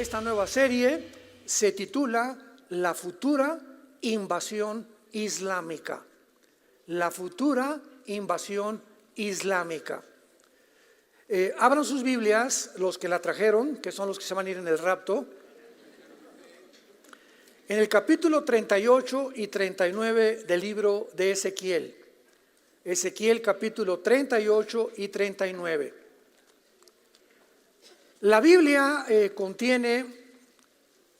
esta nueva serie se titula La futura invasión islámica. La futura invasión islámica. Abran sus Biblias, los que la trajeron, que son los que se van a ir en el rapto. En el capítulo 38 y 39 del libro de Ezequiel. Ezequiel capítulo 38 y 39. La Biblia contiene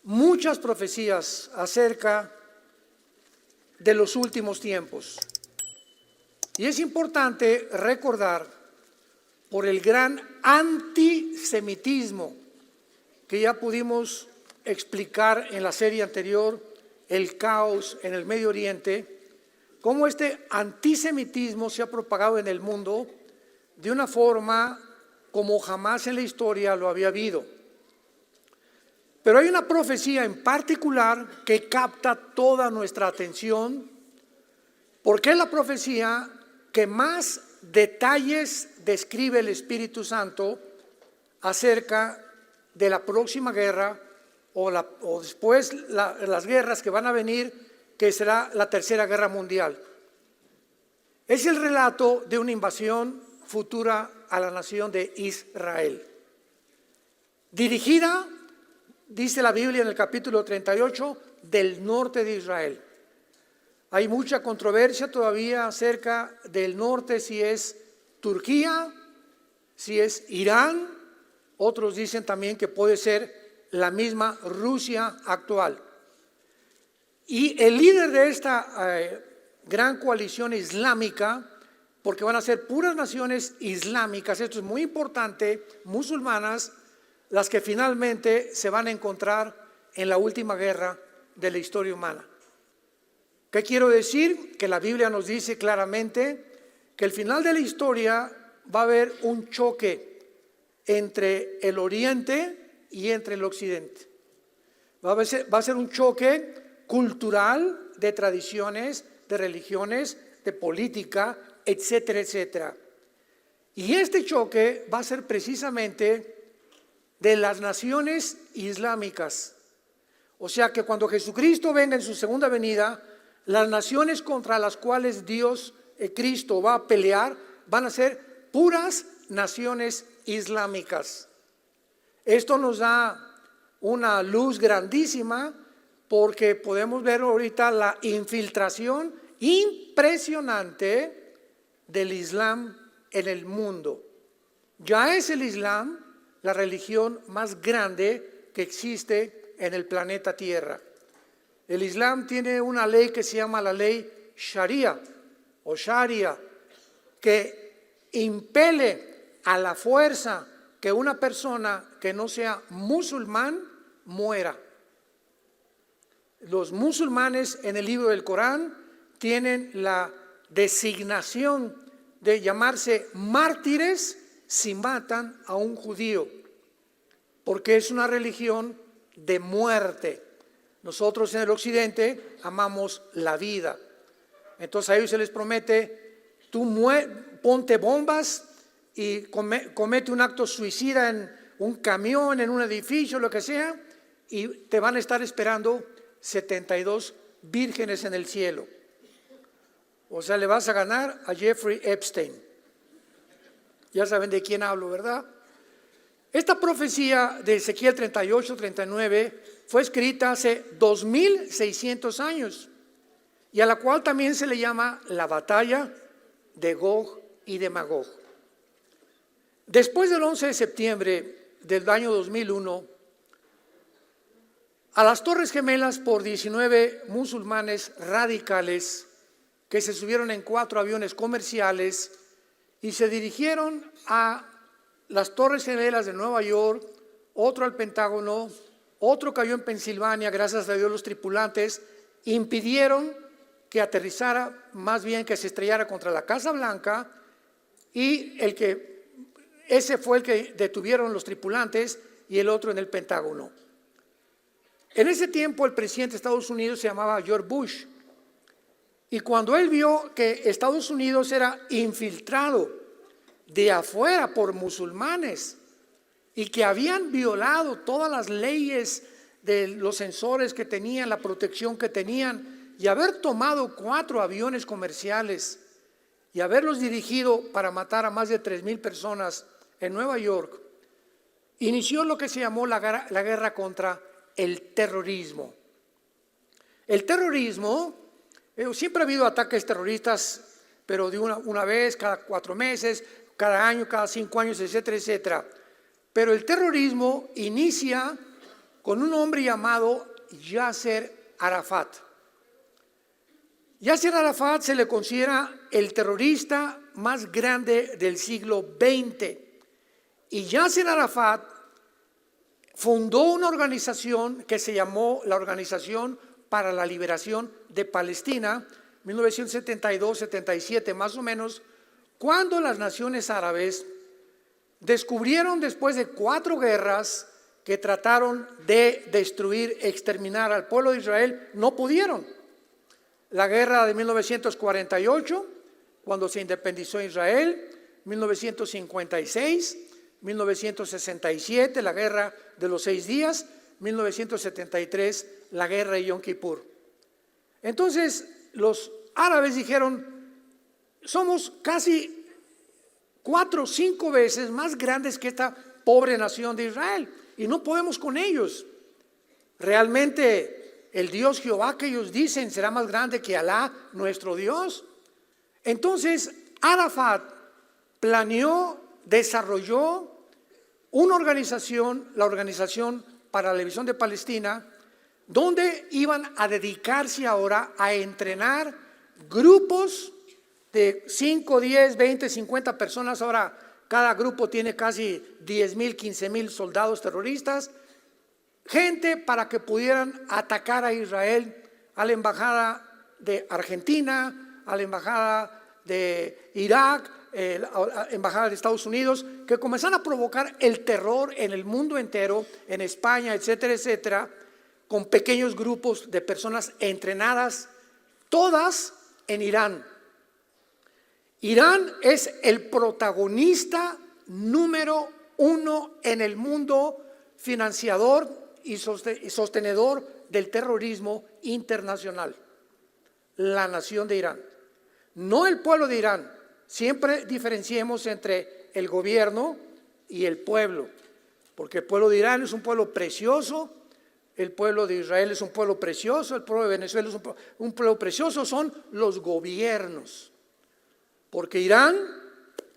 muchas profecías acerca de los últimos tiempos. Y es importante recordar por el gran antisemitismo que ya pudimos explicar en la serie anterior, el caos en el Medio Oriente, cómo este antisemitismo se ha propagado en el mundo de una forma como jamás en la historia lo había habido. Pero hay una profecía en particular que capta toda nuestra atención, porque es la profecía que más detalles describe el Espíritu Santo acerca de la próxima guerra o después las guerras que van a venir, que será la Tercera Guerra Mundial. Es el relato de una invasión futura a la nación de Israel. Dirigida, dice la Biblia en el capítulo 38, del norte de Israel. Hay mucha controversia todavía acerca del norte, si es Turquía, si es Irán. Otros dicen también que puede ser la misma Rusia actual. Y el líder de esta gran coalición islámica, porque van a ser puras naciones islámicas, esto es muy importante, musulmanas, las que finalmente se van a encontrar en la última guerra de la historia humana. ¿Qué quiero decir? Que la Biblia nos dice claramente que al final de la historia va a haber un choque entre el oriente y entre el occidente. Va a ser un choque cultural, de tradiciones, de religiones, de política, etcétera, etcétera. Y este choque va a ser precisamente de las naciones islámicas. O sea que cuando Jesucristo venga en su segunda venida, las naciones contra las cuales Dios, Cristo, va a pelear, van a ser puras naciones islámicas. Esto nos da una luz grandísima porque podemos ver ahorita la infiltración impresionante del Islam en el mundo. Ya es el Islam la religión más grande que existe en el planeta Tierra. El Islam tiene una ley que se llama la ley Sharia o Sharia, que impele a la fuerza que una persona que no sea musulmán muera. Los musulmanes en el libro del Corán tienen la designación de llamarse mártires si matan a un judío, porque es una religión de muerte. Nosotros en el occidente amamos la vida. Entonces a ellos se les promete, ponte bombas y comete un acto suicida en un camión, en un edificio, lo que sea, y te van a estar esperando 72 vírgenes en el cielo. O sea, le vas a ganar a Jeffrey Epstein. Ya saben de quién hablo, ¿verdad? Esta profecía de Ezequiel 38-39 fue escrita hace 2600 años y a la cual también se le llama la batalla de Gog y de Magog. Después del 11 de septiembre del año 2001, a las Torres Gemelas por 19 musulmanes radicales que se subieron en 4 aviones comerciales y se dirigieron a las Torres Gemelas de Nueva York, otro al Pentágono, otro cayó en Pensilvania, gracias a Dios los tripulantes impidieron que aterrizara, más bien que se estrellara contra la Casa Blanca, y ese fue el que detuvieron los tripulantes y el otro en el Pentágono. En ese tiempo el presidente de Estados Unidos se llamaba George Bush, y cuando él vio que Estados Unidos era infiltrado de afuera por musulmanes, y que habían violado todas las leyes de los sensores que tenían, la protección que tenían, y haber tomado 4 aviones comerciales y haberlos dirigido para matar a más de 3,000 personas en Nueva York, inició lo que se llamó la guerra contra el terrorismo. El terrorismo, siempre ha habido ataques terroristas, pero de una vez, cada 4 meses, cada año, cada 5 años, etcétera, etcétera. Pero el terrorismo inicia con un hombre llamado Yasser Arafat. Yasser Arafat se le considera el terrorista más grande del siglo XX. Y Yasser Arafat fundó una organización que se llamó la Organización para la Liberación de Palestina, 1972-77 más o menos, cuando las naciones árabes descubrieron, después de 4 guerras que trataron de destruir, exterminar al pueblo de Israel, no pudieron. La guerra de 1948, cuando se independizó Israel, 1956, 1967, la guerra de los 6 días, 1973, la guerra de Yom Kippur. Entonces los árabes dijeron: somos casi 4 o 5 veces más grandes que esta pobre nación de Israel y no podemos con ellos. Realmente el Dios Jehová que ellos dicen será más grande que Alá, nuestro Dios. Entonces Arafat planeó, desarrolló una organización, la Organización para la Liberación de Palestina, donde iban a dedicarse ahora a entrenar grupos de 5, 10, 20, 50 personas. Ahora cada grupo tiene casi 10,000, 15,000 soldados terroristas, gente para que pudieran atacar a Israel, a la embajada de Argentina, a la embajada de Irak, la embajada de Estados Unidos, que comenzaron a provocar el terror en el mundo entero, en España, etcétera, etcétera, con pequeños grupos de personas entrenadas, todas en Irán. Irán es el protagonista número 1 en el mundo, financiador y sostenedor del terrorismo internacional. La nación de Irán, no el pueblo de Irán. Siempre diferenciemos entre el gobierno y el pueblo, porque el pueblo de Irán es un pueblo precioso, el pueblo de Israel es un pueblo precioso, el pueblo de Venezuela es un pueblo precioso, son los gobiernos. Porque Irán,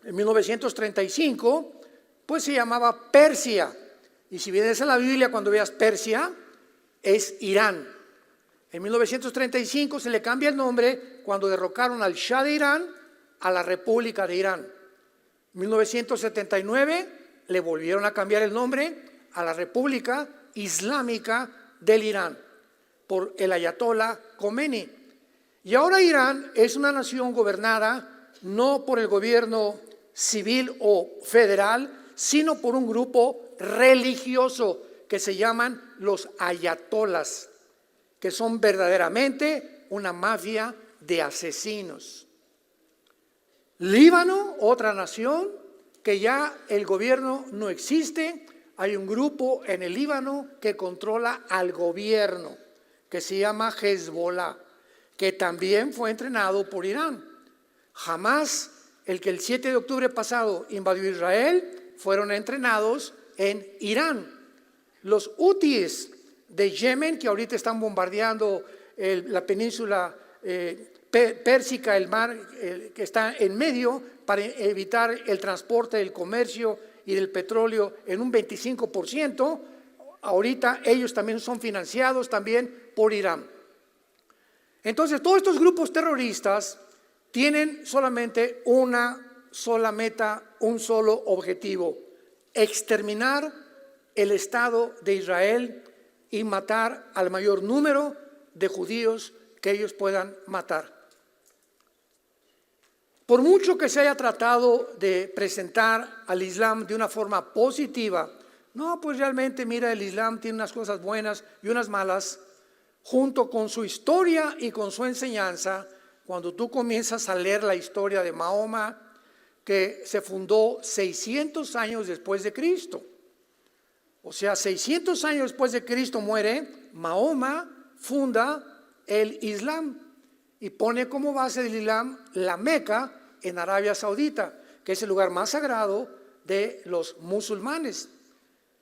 en 1935, pues se llamaba Persia. Y si vienes a la Biblia, cuando veas Persia, es Irán. En 1935 se le cambia el nombre cuando derrocaron al Shah de Irán a la República de Irán. En 1979 le volvieron a cambiar el nombre a la República Islámica del Irán por el ayatollah Khomeini. Y ahora Irán es una nación gobernada no por el gobierno civil o federal, sino por un grupo religioso que se llaman los ayatolás, que son verdaderamente una mafia de asesinos. Líbano, otra nación que ya el gobierno no existe. Hay un grupo en el Líbano que controla al gobierno, que se llama Hezbollah, que también fue entrenado por Irán. Jamás, el que el 7 de octubre pasado invadió Israel, fueron entrenados en Irán. Los hutíes de Yemen, que ahorita están bombardeando la península pérsica, el mar que está en medio, para evitar el transporte del comercio y del petróleo en un 25%, ahorita ellos también son financiados también por Irán. Entonces todos estos grupos terroristas tienen solamente una sola meta, un solo objetivo: exterminar el Estado de Israel y matar al mayor número de judíos que ellos puedan matar. Por mucho que se haya tratado de presentar al Islam de una forma positiva, no, pues realmente mira, el Islam tiene unas cosas buenas y unas malas, junto con su historia y con su enseñanza. Cuando tú comienzas a leer la historia de Mahoma, que se fundó 600 años después de Cristo, O sea, 600 años después de Cristo muere, Mahoma funda el Islam y pone como base del Islam la Meca en Arabia Saudita, que es el lugar más sagrado de los musulmanes.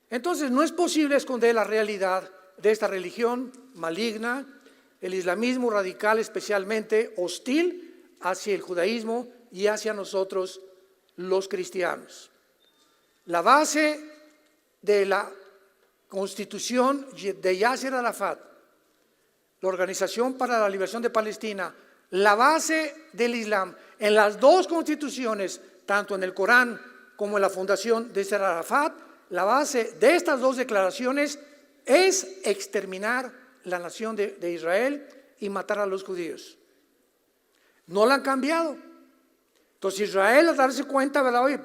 Entonces no es posible esconder la realidad de esta religión maligna, el islamismo radical, especialmente hostil hacia el judaísmo y hacia nosotros los cristianos. La base de la constitución de Yasser Arafat, la Organización para la Liberación de Palestina, la base del Islam en las dos constituciones, tanto en el Corán como en la fundación de Yasser Arafat, la base de estas dos declaraciones es exterminar la nación de Israel y matar a los judíos. No la han cambiado. Entonces Israel, al darse cuenta, ¿verdad? Oye,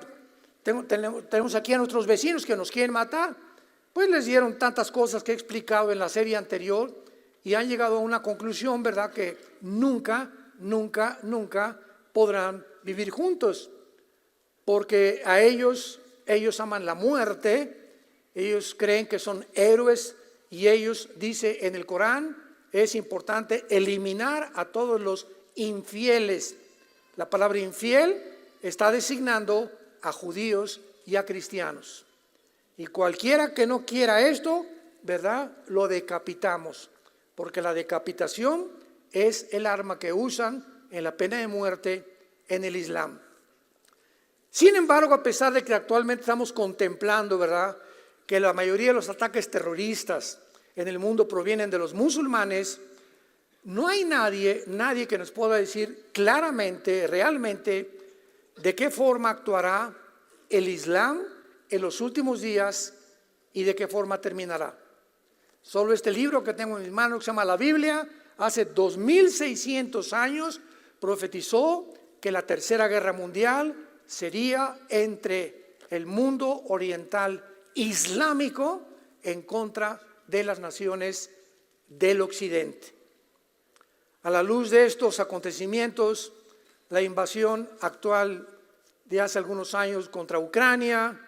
tenemos aquí a nuestros vecinos que nos quieren matar, pues les dieron tantas cosas que he explicado en la serie anterior y han llegado a una conclusión, ¿verdad? Que nunca podrán vivir juntos, porque a ellos aman la muerte, ellos creen que son héroes y ellos, dice en el Corán, es importante eliminar a todos los infieles. La palabra infiel está designando a judíos y a cristianos. Y cualquiera que no quiera esto, ¿verdad? Lo decapitamos, porque la decapitación es el arma que usan en la pena de muerte en el Islam. Sin embargo, a pesar de que actualmente estamos contemplando, ¿verdad?, que la mayoría de los ataques terroristas en el mundo provienen de los musulmanes, no hay nadie que nos pueda decir claramente, realmente, de qué forma actuará el Islam en los últimos días y de qué forma terminará. Solo este libro que tengo en mis manos, que se llama la Biblia, hace 2600 años profetizó que la tercera guerra mundial sería entre el mundo oriental islámico en contra de las naciones del occidente. A la luz de estos acontecimientos, la invasión actual de hace algunos años contra Ucrania,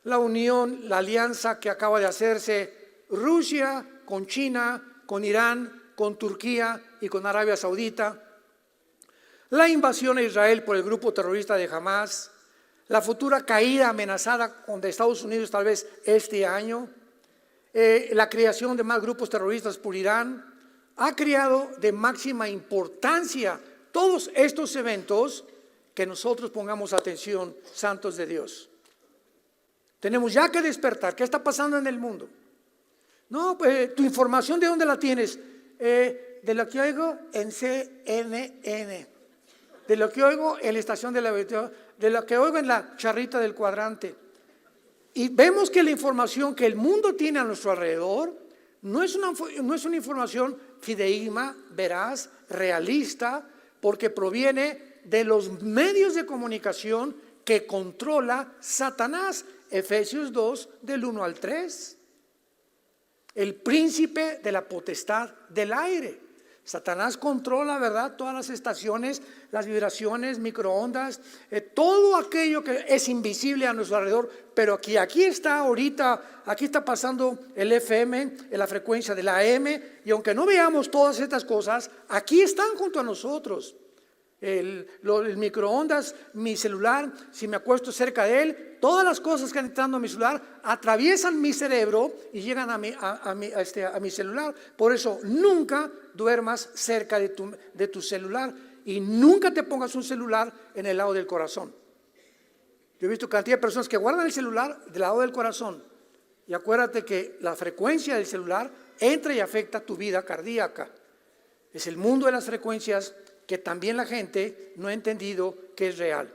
la unión, la alianza que acaba de hacerse Rusia con China, con Irán, con Turquía y con Arabia Saudita, la invasión a Israel por el grupo terrorista de Hamas, la futura caída amenazada de Estados Unidos tal vez este año, la creación de más grupos terroristas por Irán, ha creado de máxima importancia todos estos eventos que nosotros pongamos atención, santos de Dios. Tenemos ya que despertar. ¿Qué está pasando en el mundo? No, pues tu información, ¿de dónde la tienes? De lo que oigo en CNN, de lo que oigo en la estación de lo que oigo en la charrita del cuadrante. Y vemos que la información que el mundo tiene a nuestro alrededor no es una información fidedigna, veraz, realista, porque proviene de los medios de comunicación que controla Satanás. Efesios 2, del 1 al 3. El príncipe de la potestad del aire. Satanás controla, ¿verdad?, todas las estaciones, las vibraciones, microondas, todo aquello que es invisible a nuestro alrededor, pero aquí está ahorita, aquí está pasando el FM, en la frecuencia de la AM, y aunque no veamos todas estas cosas, aquí están junto a nosotros. El microondas, mi celular, si me acuesto cerca de él, todas las cosas que están entrando a mi celular atraviesan mi cerebro y llegan a mi celular. Por eso nunca duermas cerca de tu celular y nunca te pongas un celular en el lado del corazón. Yo he visto cantidad de personas que guardan el celular del lado del corazón, y acuérdate que la frecuencia del celular entra y afecta tu vida cardíaca. Es el mundo de las frecuencias que también la gente no ha entendido que es real.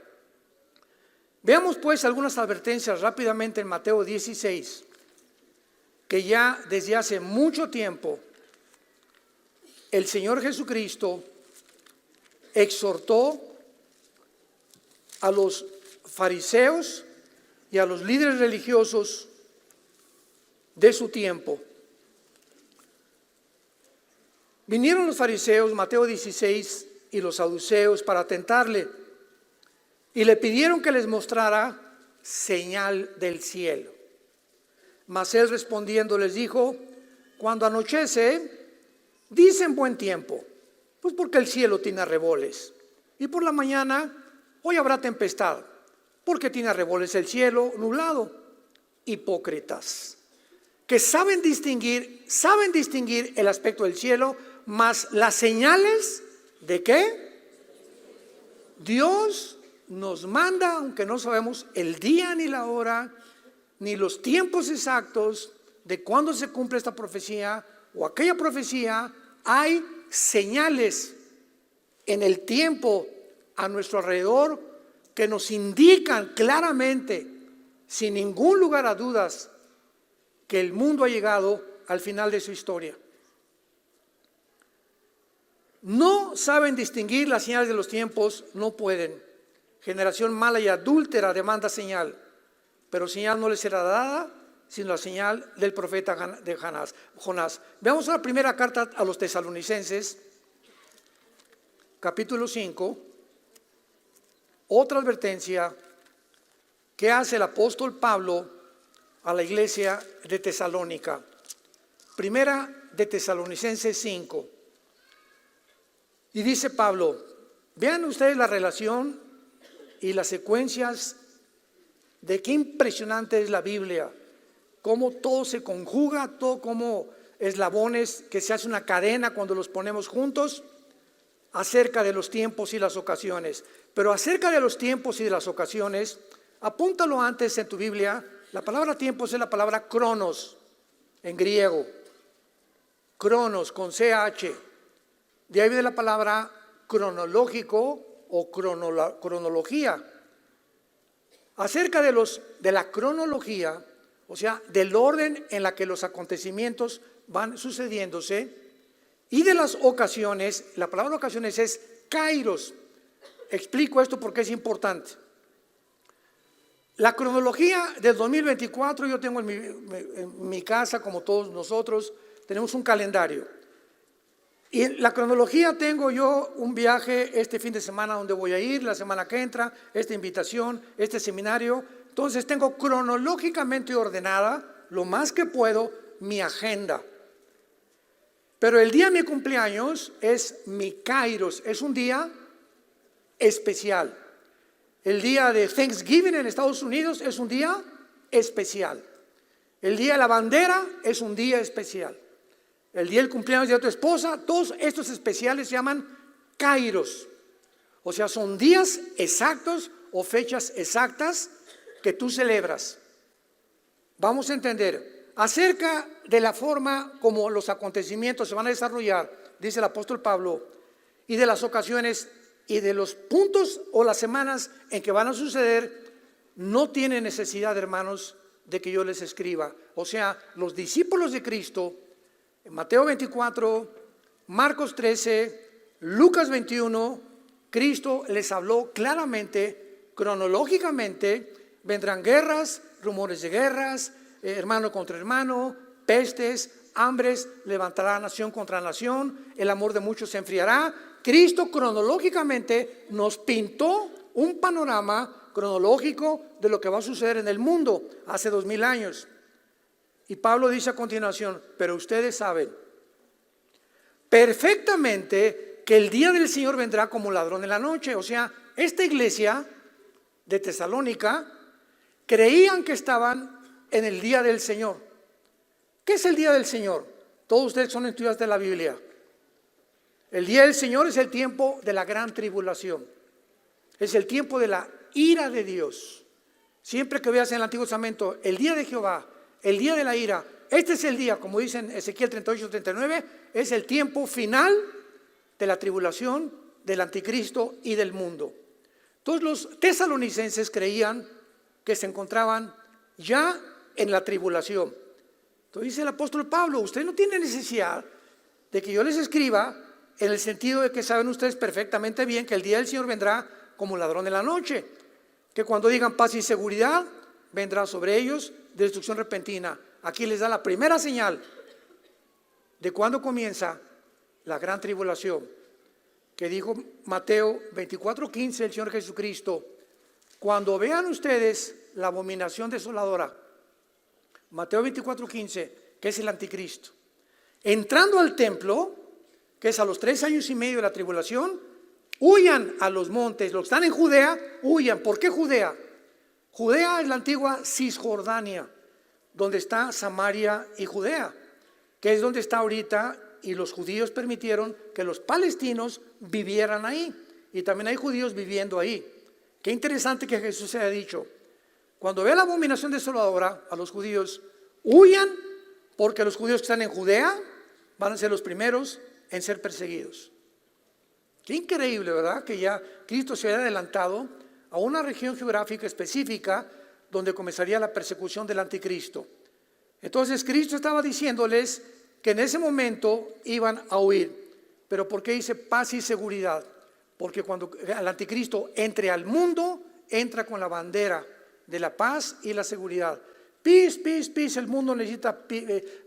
Veamos pues algunas advertencias rápidamente en Mateo 16, que ya desde hace mucho tiempo el Señor Jesucristo exhortó a los fariseos y a los líderes religiosos de su tiempo. Vinieron los fariseos, Mateo 16, y los saduceos para tentarle, y le pidieron que les mostrara señal del cielo. Mas él respondiendo les dijo: cuando anochece, dicen buen tiempo, pues porque el cielo tiene arreboles. Y por la mañana, hoy habrá tempestad, porque tiene arreboles el cielo nublado. Hipócritas, que saben distinguir el aspecto del cielo, mas las señales ¿de qué? Dios nos manda, aunque no sabemos el día ni la hora, ni los tiempos exactos de cuándo se cumple esta profecía o aquella profecía. Hay señales en el tiempo a nuestro alrededor que nos indican claramente, sin ningún lugar a dudas, que el mundo ha llegado al final de su historia. No saben distinguir las señales de los tiempos, no pueden. Generación mala y adúltera demanda señal, pero señal no les será dada, sino la señal del profeta de Jonás. Veamos la primera carta a los tesalonicenses, capítulo 5, otra advertencia que hace el apóstol Pablo a la iglesia de Tesalónica. Primera de Tesalonicenses 5. Y dice Pablo, vean ustedes la relación y las secuencias de qué impresionante es la Biblia, cómo todo se conjuga, todo como eslabones que se hace una cadena cuando los ponemos juntos, acerca de los tiempos y las ocasiones. Pero acerca de los tiempos y de las ocasiones, apúntalo antes en tu Biblia. La palabra tiempos es la palabra cronos en griego, cronos con CH. De ahí viene la palabra cronológico o cronología. Acerca de la cronología, o sea, del orden en la que los acontecimientos van sucediéndose, y de las ocasiones, la palabra ocasiones es kairos. Explico esto porque es importante. La cronología del 2024, yo tengo en mi casa, como todos nosotros, tenemos un calendario. Y en la cronología tengo yo un viaje este fin de semana donde voy a ir, la semana que entra, esta invitación, este seminario. Entonces tengo cronológicamente ordenada, lo más que puedo, mi agenda. Pero el día de mi cumpleaños es mi kairos, es un día especial. El día de Thanksgiving en Estados Unidos es un día especial. El día de la bandera es un día especial. El día del cumpleaños de tu esposa, todos estos especiales se llaman kairos. O sea, son días exactos o fechas exactas que tú celebras. Vamos a entender. Acerca de la forma como los acontecimientos se van a desarrollar, dice el apóstol Pablo, y de las ocasiones y de los puntos o las semanas en que van a suceder, no tiene necesidad, hermanos, de que yo les escriba. O sea, los discípulos de Cristo, en Mateo 24, Marcos 13, Lucas 21, Cristo les habló claramente, cronológicamente, vendrán guerras, rumores de guerras, hermano contra hermano, pestes, hambres, levantará nación contra nación, el amor de muchos se enfriará. Cristo cronológicamente nos pintó un panorama cronológico de lo que va a suceder en el mundo hace 2000 años. Y Pablo dice a continuación, pero ustedes saben perfectamente que el día del Señor vendrá como ladrón en la noche. O sea, esta iglesia de Tesalónica creían que estaban en el día del Señor. ¿Qué es el día del Señor? Todos ustedes son estudiantes de la Biblia. El día del Señor es el tiempo de la gran tribulación. Es el tiempo de la ira de Dios. Siempre que veas en el Antiguo Testamento el día de Jehová, el día de la ira, este es el día, como dice en Ezequiel 38-39, es el tiempo final de la tribulación, del anticristo y del mundo. Todos los tesalonicenses creían que se encontraban ya en la tribulación. Entonces dice el apóstol Pablo, usted no tiene necesidad de que yo les escriba, en el sentido de que saben ustedes perfectamente bien que el día del Señor vendrá como ladrón en la noche, que cuando digan paz y seguridad, vendrá sobre ellos destrucción repentina. Aquí les da la primera señal de cuando comienza la gran tribulación, que dijo Mateo 24:15 el Señor Jesucristo: cuando vean ustedes la abominación desoladora Mateo 24:15, que es el anticristo. Entrando al templo, que es a los 3 años y medio de la tribulación, huyan a los montes. Los que están en Judea, huyan. ¿Por qué Judea? Judea es la antigua Cisjordania, donde está Samaria y Judea, que es donde está ahorita, y los judíos permitieron que los palestinos vivieran ahí, y también hay judíos viviendo ahí. Qué interesante que Jesús se haya dicho: cuando vea la abominación desoladora a los judíos, huyan, porque los judíos que están en Judea van a ser los primeros en ser perseguidos. Qué increíble, ¿verdad? Que ya Cristo se haya adelantado a una región geográfica específica donde comenzaría la persecución del anticristo. Entonces Cristo estaba diciéndoles que en ese momento iban a huir. Pero ¿por qué dice paz y seguridad? Porque cuando el anticristo entre al mundo, entra con la bandera de la paz y la seguridad. Peace, peace, peace. El mundo necesita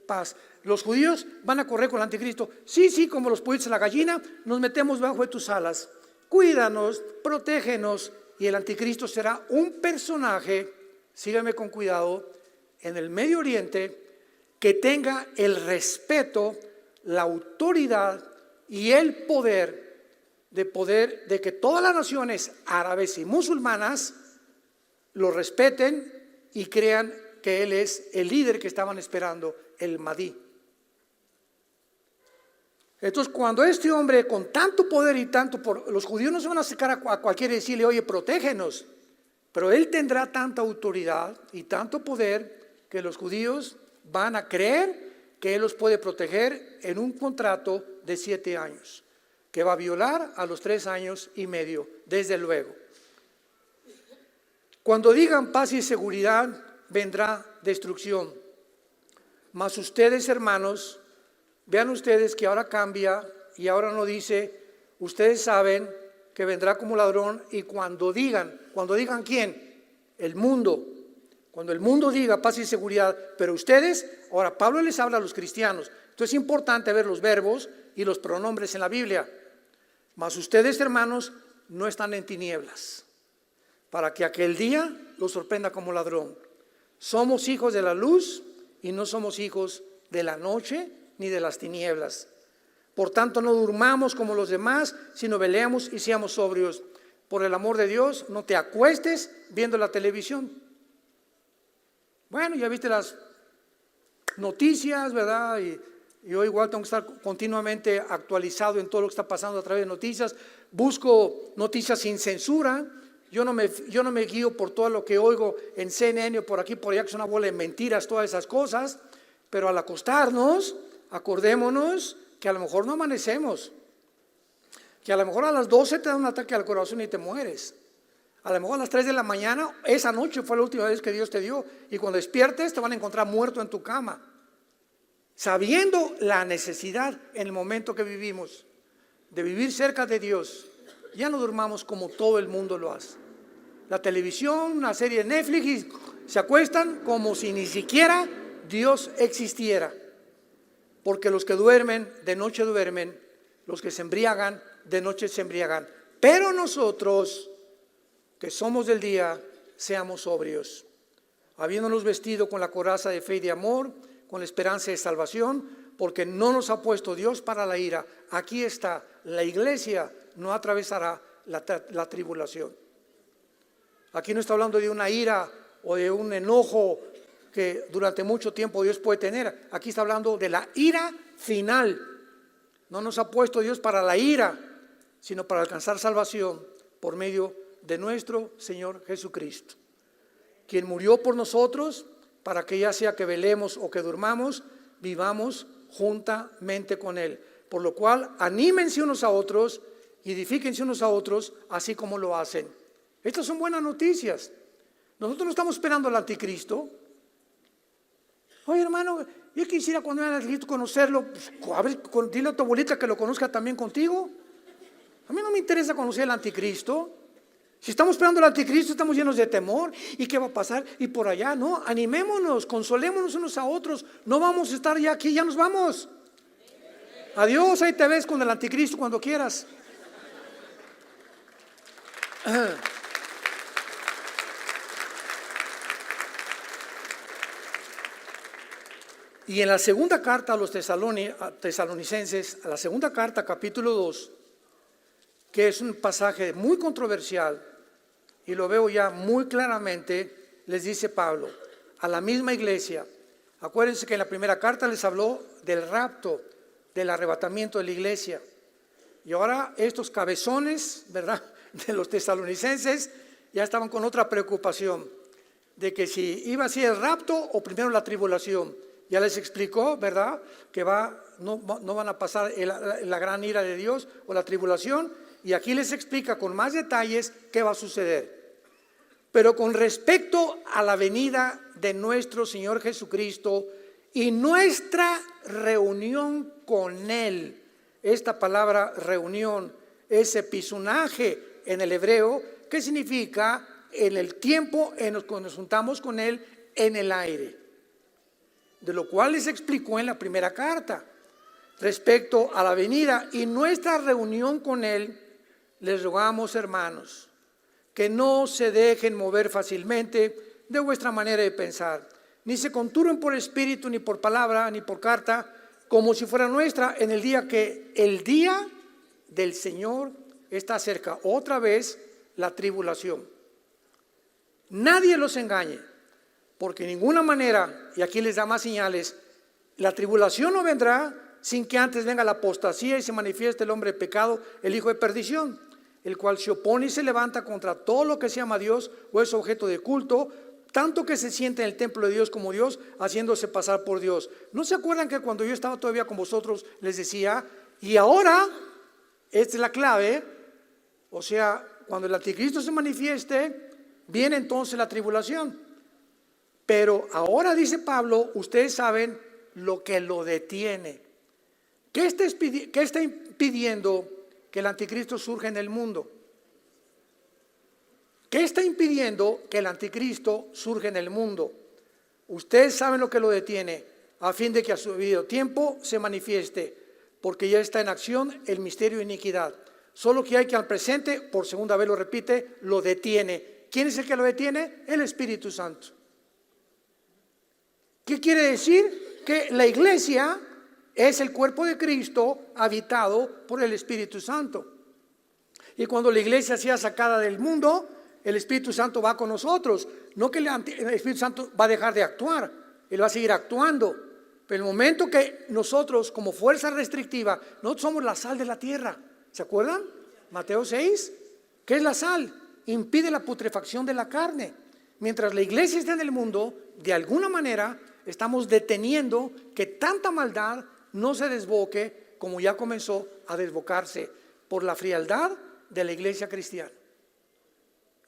paz. Los judíos van a correr con el anticristo. Sí, como los pollitos a la gallina, nos metemos bajo de tus alas. Cuídanos, protégenos. Y el anticristo será un personaje, síganme con cuidado, en el Medio Oriente, que tenga el respeto, la autoridad y el poder de que todas las naciones árabes y musulmanas lo respeten y crean que él es el líder que estaban esperando, el Mahdi. Entonces, cuando este hombre con tanto poder y tanto los judíos no se van a acercar a cualquiera y decirle: oye, protégenos, pero él tendrá tanta autoridad y tanto poder que los judíos van a creer que él los puede proteger en un contrato de 7 años, que va a violar a los 3 años y medio, desde luego. Cuando digan paz y seguridad, vendrá destrucción. Mas ustedes, hermanos, vean ustedes que ahora cambia y ahora no dice: ustedes saben que vendrá como ladrón. Y cuando digan ¿quién? El mundo. Cuando el mundo diga paz y seguridad, pero ustedes, ahora Pablo les habla a los cristianos. Entonces es importante ver los verbos y los pronombres en la Biblia. Mas ustedes, hermanos, no están en tinieblas, para que aquel día los sorprenda como ladrón. Somos hijos de la luz y no somos hijos de la noche ni de las tinieblas. Por tanto, no durmamos como los demás, sino velemos y seamos sobrios. Por el amor de Dios, no te acuestes viendo la televisión. Bueno, ya viste las noticias, ¿verdad? Y yo igual tengo que estar continuamente actualizado en todo lo que está pasando a través de noticias. Busco noticias sin censura. Yo no me guío por todo lo que oigo en CNN o por aquí, por allá, que es una bola de mentiras, todas esas cosas. Pero al acostarnos, acordémonos que a lo mejor no amanecemos, que a lo mejor a las 12 te da un ataque al corazón y te mueres. A lo mejor a las 3 de la mañana, esa noche fue la última vez que Dios te dio, y cuando despiertes te van a encontrar muerto en tu cama. Sabiendo la necesidad en el momento que vivimos de vivir cerca de Dios, ya no durmamos como todo el mundo lo hace. La televisión, una serie de Netflix, y se acuestan como si ni siquiera Dios existiera. Porque los que duermen, de noche duermen; los que se embriagan, de noche se embriagan. Pero nosotros, que somos del día, seamos sobrios, habiéndonos vestido con la coraza de fe y de amor, con la esperanza de salvación, porque no nos ha puesto Dios para la ira. Aquí está, la iglesia no atravesará la tribulación. Aquí no está hablando de una ira o de un enojo que durante mucho tiempo Dios puede tener. Aquí está hablando de la ira final. No nos ha puesto Dios para la ira, sino para alcanzar salvación por medio de nuestro Señor Jesucristo, quien murió por nosotros, para que ya sea que velemos o que durmamos, vivamos juntamente con Él. Por lo cual, anímense unos a otros, edifíquense unos a otros, así como lo hacen. Estas son buenas noticias. Nosotros no estamos esperando al anticristo. Oye, hermano, yo quisiera cuando venga el anticristo conocerlo. A ver, dile a tu abuelita que lo conozca también contigo. A mí no me interesa conocer al anticristo. Si estamos esperando al anticristo, estamos llenos de temor. ¿Y qué va a pasar? Y por allá, no, animémonos, consolémonos unos a otros. No vamos a estar ya aquí, ya nos vamos. Adiós, ahí te ves con el anticristo cuando quieras. Y en la segunda carta a los tesalonicenses, a la segunda carta, capítulo 2, que es un pasaje muy controversial, y lo veo ya muy claramente, les dice Pablo a la misma iglesia. Acuérdense que en la primera carta les habló del rapto, del arrebatamiento de la iglesia. Y ahora estos cabezones, ¿verdad?, de los tesalonicenses ya estaban con otra preocupación, de que si iba a ser el rapto o primero la tribulación. Ya les explicó, ¿verdad?, que no van a pasar la gran ira de Dios o la tribulación. Y aquí les explica con más detalles qué va a suceder. Pero con respecto a la venida de nuestro Señor Jesucristo y nuestra reunión con Él, esta palabra reunión es epizunaje en el hebreo, que significa en el tiempo en el que nos juntamos con Él en el aire, de lo cual les explicó en la primera carta. Respecto a la venida y nuestra reunión con Él, les rogamos, hermanos, que no se dejen mover fácilmente de vuestra manera de pensar, ni se conturben por espíritu, ni por palabra, ni por carta, como si fuera nuestra, en el día que el día del Señor está cerca. Otra vez la tribulación. Nadie los engañe, porque de ninguna manera, y aquí les da más señales, la tribulación no vendrá sin que antes venga la apostasía y se manifieste el hombre de pecado, el hijo de perdición, el cual se opone y se levanta contra todo lo que se llama Dios o es objeto de culto, tanto que se siente en el templo de Dios como Dios, haciéndose pasar por Dios. ¿No se acuerdan que cuando yo estaba todavía con vosotros les decía, y ahora, esta es la clave, o sea, cuando el anticristo se manifieste, viene entonces la tribulación? Pero ahora, dice Pablo, ustedes saben lo que lo detiene. ¿Qué está impidiendo que el anticristo surja en el mundo? ¿Qué está impidiendo que el anticristo surja en el mundo? Ustedes saben lo que lo detiene, a fin de que a su debido tiempo se manifieste, porque ya está en acción el misterio de iniquidad. Solo que hay que al presente, por segunda vez lo repite, lo detiene. ¿Quién es el que lo detiene? El Espíritu Santo. ¿Qué quiere decir? Que la iglesia es el cuerpo de Cristo habitado por el Espíritu Santo. Y cuando la iglesia sea sacada del mundo, el Espíritu Santo va con nosotros. No que el Espíritu Santo va a dejar de actuar, Él va a seguir actuando. Pero el momento que nosotros, como fuerza restrictiva, nosotros somos la sal de la tierra. ¿Se acuerdan? Mateo 6. ¿Qué es la sal? Impide la putrefacción de la carne. Mientras la iglesia está en el mundo, de alguna manera estamos deteniendo que tanta maldad no se desboque como ya comenzó a desbocarse por la frialdad de la iglesia cristiana.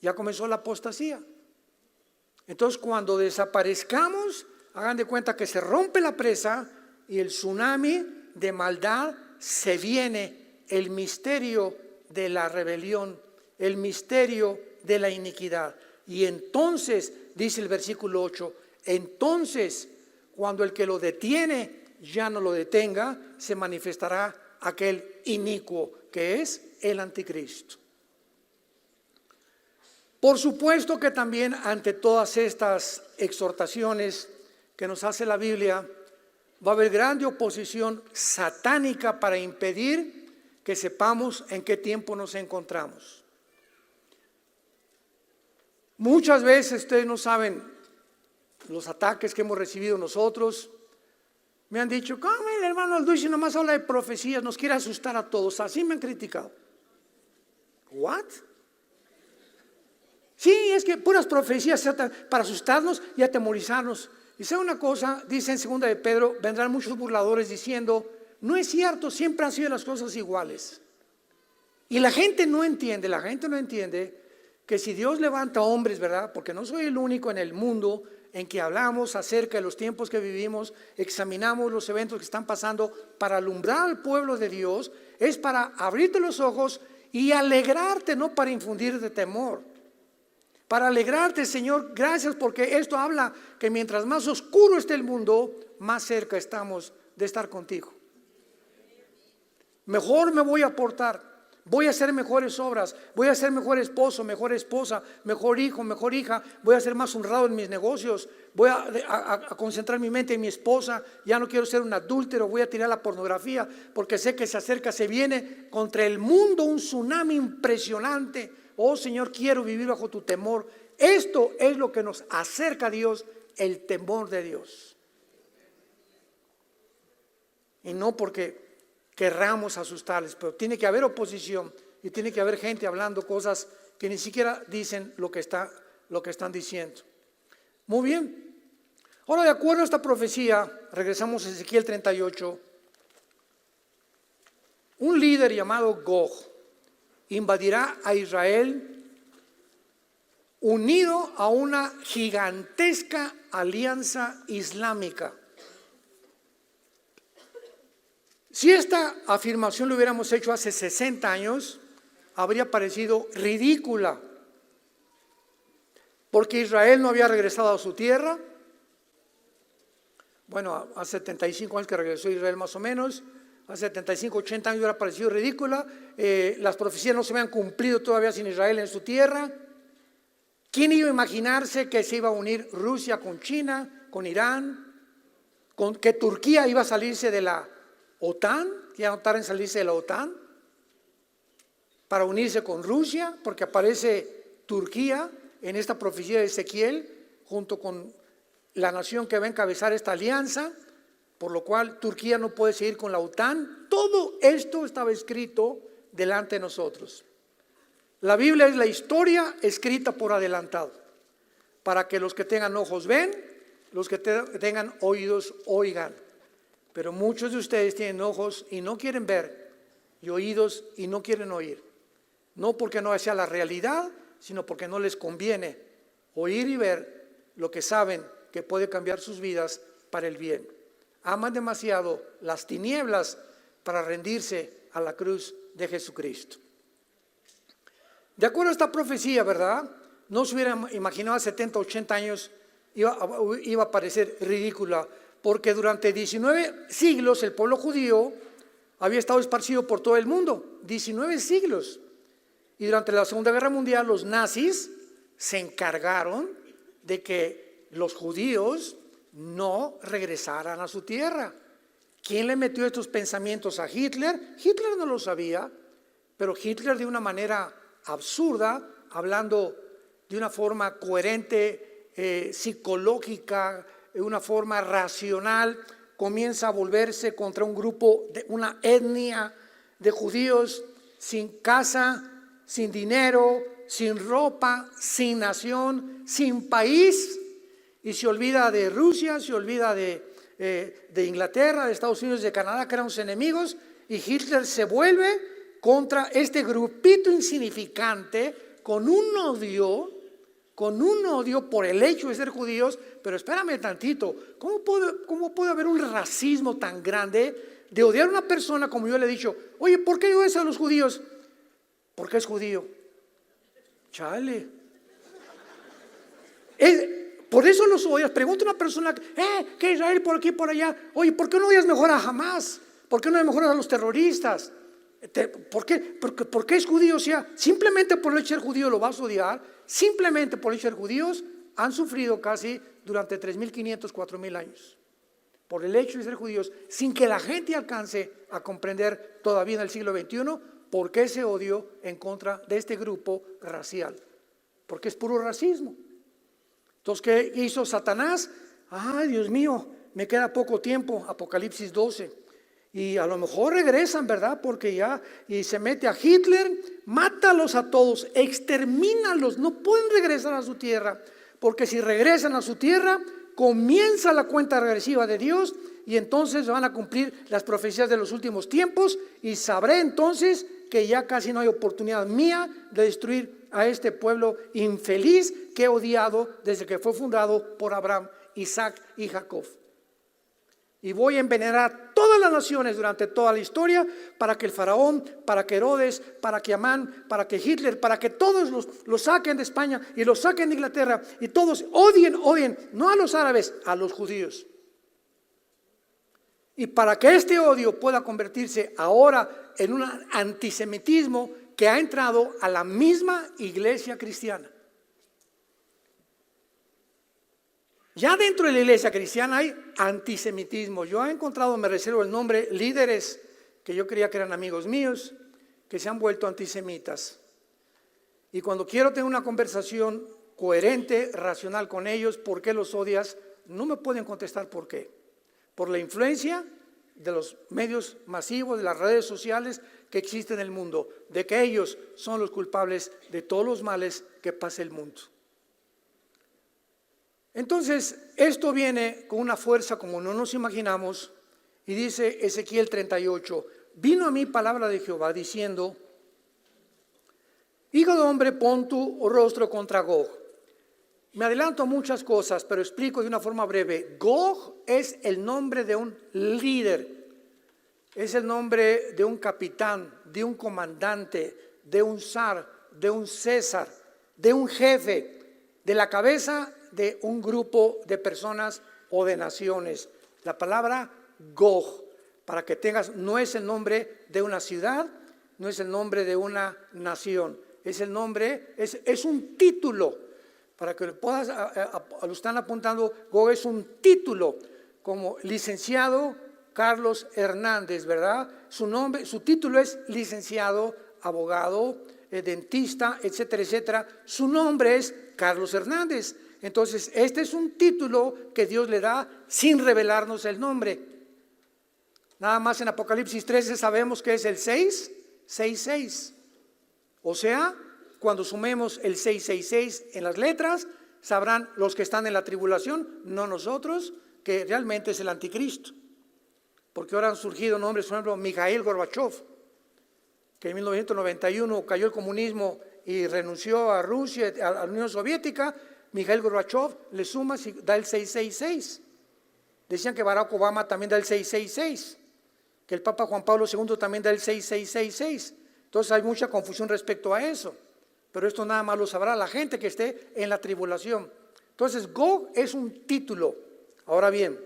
Ya comenzó la apostasía. Entonces, cuando desaparezcamos, hagan de cuenta que se rompe la presa y el tsunami de maldad se viene, el misterio de la rebelión, el misterio de la iniquidad. Y entonces, dice el versículo 8, entonces, cuando el que lo detiene ya no lo detenga, se manifestará aquel inicuo que es el anticristo. Por supuesto que también ante todas estas exhortaciones que nos hace la Biblia, va a haber grande oposición satánica para impedir que sepamos en qué tiempo nos encontramos. Muchas veces ustedes no saben los ataques que hemos recibido nosotros. Me han dicho, ¿cómo el hermano Alducci nomás habla de profecías, nos quiere asustar a todos? Así me han criticado. ¿What? Sí, es que puras profecías para asustarnos y atemorizarnos. Y sabe una cosa, dice en 2 de Pedro, vendrán muchos burladores diciendo, no es cierto, siempre han sido las cosas iguales. Y la gente no entiende que si Dios levanta hombres, ¿verdad? Porque no soy el único en el mundo en que hablamos acerca de los tiempos que vivimos, examinamos los eventos que están pasando para alumbrar al pueblo de Dios, es para abrirte los ojos y alegrarte, no para infundirte temor. Para alegrarte, Señor, gracias porque esto habla que mientras más oscuro esté el mundo, más cerca estamos de estar contigo. Mejor me voy a portar, Voy a hacer mejores obras, voy a ser mejor esposo, mejor esposa, mejor hijo, mejor hija, voy a ser más honrado en mis negocios, voy a concentrar mi mente en mi esposa, ya no quiero ser un adúltero, voy a tirar la pornografía porque sé que se acerca, se viene contra el mundo un tsunami impresionante. Oh Señor, quiero vivir bajo tu temor. Esto es lo que nos acerca a Dios, el temor de Dios. Y no porque querramos asustarles, pero tiene que haber oposición y tiene que haber gente hablando cosas que ni siquiera dicen lo que están diciendo. Muy bien. Ahora, de acuerdo a esta profecía, regresamos a Ezequiel 38. Un líder llamado Gog invadirá a Israel unido a una gigantesca alianza islámica. Si esta afirmación lo hubiéramos hecho hace 60 años, habría parecido ridícula, porque Israel no había regresado a su tierra. Bueno, hace 75 años que regresó Israel más o menos, hace 75, 80 años hubiera parecido ridícula. Las profecías no se habían cumplido todavía sin Israel en su tierra. ¿Quién iba a imaginarse que se iba a unir Rusia con China, con Irán, que Turquía iba a salirse de la OTAN, que ya no tarda en salirse de la OTAN para unirse con Rusia, porque aparece Turquía en esta profecía de Ezequiel junto con la nación que va a encabezar esta alianza, por lo cual Turquía no puede seguir con la OTAN. Todo esto estaba escrito delante de nosotros. La Biblia es la historia escrita por adelantado, para que los que tengan ojos ven, los que tengan oídos oigan. Pero muchos de ustedes tienen ojos y no quieren ver, y oídos y no quieren oír. No porque no sea la realidad, sino porque no les conviene oír y ver lo que saben que puede cambiar sus vidas para el bien. Aman demasiado las tinieblas para rendirse a la cruz de Jesucristo. De acuerdo a esta profecía, ¿verdad? No se hubiera imaginado hace 70, 80 años iba a parecer ridícula, porque durante 19 siglos el pueblo judío había estado esparcido por todo el mundo, 19 siglos. Y durante la Segunda Guerra Mundial los nazis se encargaron de que los judíos no regresaran a su tierra. ¿Quién le metió estos pensamientos a Hitler? Hitler no lo sabía, pero Hitler de una manera absurda, hablando de una forma coherente, psicológica, de una forma racional, comienza a volverse contra un grupo, una etnia de judíos sin casa, sin dinero, sin ropa, sin nación, sin país, y se olvida de Rusia, se olvida de Inglaterra, de Estados Unidos, de Canadá, que eran sus enemigos, y Hitler se vuelve contra este grupito insignificante con un odio por el hecho de ser judíos. Pero espérame tantito, ¿cómo puede haber un racismo tan grande de odiar a una persona como yo le he dicho? Oye, ¿por qué odias a los judíos? Porque es judío. Chale. Por eso los odias. Pregunta a una persona, ¿qué Israel por aquí y por allá? Oye, ¿por qué no odias mejor a Hamás? ¿Por qué no mejoras a los terroristas? ¿Por qué? Porque es judío. O sea, simplemente por el hecho de ser judío lo vas a odiar. Simplemente por el hecho de ser judíos han sufrido casi durante 3.500, 4.000 años. Por el hecho de ser judíos, sin que la gente alcance a comprender todavía en el siglo XXI por qué ese odio en contra de este grupo racial. Porque es puro racismo. Entonces, ¿qué hizo Satanás? Ay, Dios mío, me queda poco tiempo, Apocalipsis 12. Y a lo mejor regresan, ¿verdad? Porque ya, y se mete a Hitler, mátalos a todos, extermínalos, no pueden regresar a su tierra, porque si regresan a su tierra, comienza la cuenta regresiva de Dios, y entonces van a cumplir las profecías de los últimos tiempos, y sabré entonces que ya casi no hay oportunidad mía de destruir a este pueblo infeliz que he odiado desde que fue fundado por Abraham, Isaac y Jacob. Y voy a envenenar a todas las naciones durante toda la historia, para que el faraón, para que Herodes, para que Amán, para que Hitler, para que todos los saquen de España y los saquen de Inglaterra, y todos odien, no a los árabes, a los judíos. Y para que este odio pueda convertirse ahora en un antisemitismo que ha entrado a la misma iglesia cristiana. Ya dentro de la iglesia cristiana hay antisemitismo. Yo he encontrado, me reservo el nombre, líderes que yo creía que eran amigos míos, que se han vuelto antisemitas. Y cuando quiero tener una conversación coherente, racional con ellos, ¿por qué los odias? No me pueden contestar por qué. Por la influencia de los medios masivos, de las redes sociales que existen en el mundo, de que ellos son los culpables de todos los males que pasa el mundo. Entonces, esto viene con una fuerza como no nos imaginamos, y dice Ezequiel 38, vino a mí palabra de Jehová diciendo, hijo de hombre, pon tu rostro contra Gog. Me adelanto a muchas cosas, pero explico de una forma breve. Gog es el nombre de un líder, es el nombre de un capitán, de un comandante, de un zar, de un césar, de un jefe, de la cabeza de un grupo de personas o de naciones. La palabra Gog, para que tengas, no es el nombre de una ciudad, no es el nombre de una nación, es el nombre, es un título, para que puedas, lo están apuntando, Gog es un título, como licenciado Carlos Hernández, ¿verdad? Su nombre, su título es licenciado, abogado, dentista, etcétera, etcétera. Su nombre es Carlos Hernández. Entonces, este es un título que Dios le da sin revelarnos el nombre. Nada más en Apocalipsis 13 sabemos que es el 666. O sea, cuando sumemos el 666 en las letras, sabrán los que están en la tribulación, no nosotros, que realmente es el anticristo. Porque ahora han surgido nombres, por ejemplo, Mikhail Gorbachev, que en 1991 cayó el comunismo y renunció a Rusia, a la Unión Soviética. Mikhail Gorbachev le suma y da el 666. Decían que Barack Obama también da el 666, que el Papa Juan Pablo II también da el 6666. Entonces hay mucha confusión respecto a eso, pero esto nada más lo sabrá la gente que esté en la tribulación. Entonces Gog es un título. Ahora bien,